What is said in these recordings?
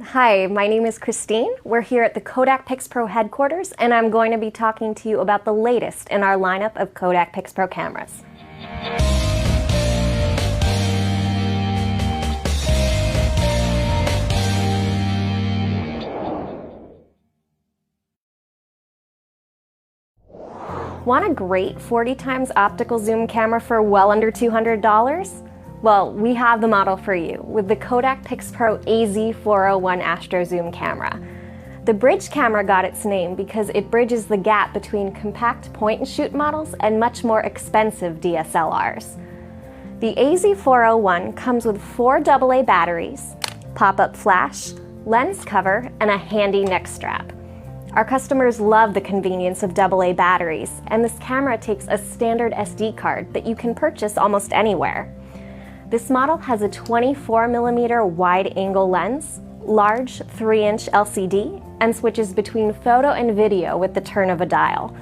Hi, my name is Christine. We're here at the Kodak PixPro headquarters, and I'm going to be talking to you about the latest in our lineup of Kodak PixPro cameras. Want a great 40x optical zoom camera for well under $200? Well, we have the model for you with the Kodak PixPro AZ401 Astro Zoom camera. The bridge camera got its name because it bridges the gap between compact point-and-shoot models and much more expensive DSLRs. The AZ401 comes with 4 AA batteries, pop-up flash, lens cover, and a handy neck strap. Our customers love the convenience of AA batteries, and this camera takes a standard SD card that you can purchase almost anywhere. This model has a 24mm wide-angle lens, large 3-inch LCD, and switches between photo and video with the turn of a dial.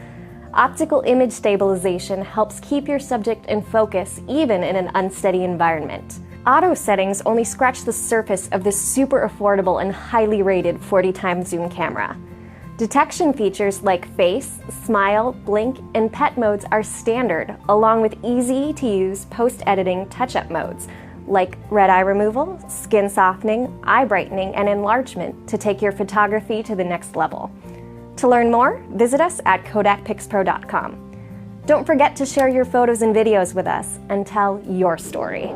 Optical image stabilization helps keep your subject in focus even in an unsteady environment. Auto settings only scratch the surface of this super affordable and highly rated 40x zoom camera. Detection features like face, smile, blink, and pet modes are standard, along with easy-to-use post-editing touch-up modes like red eye removal, skin softening, eye brightening, and enlargement to take your photography to the next level. To learn more, visit us at kodakpixpro.com. Don't forget to share your photos and videos with us and tell your story.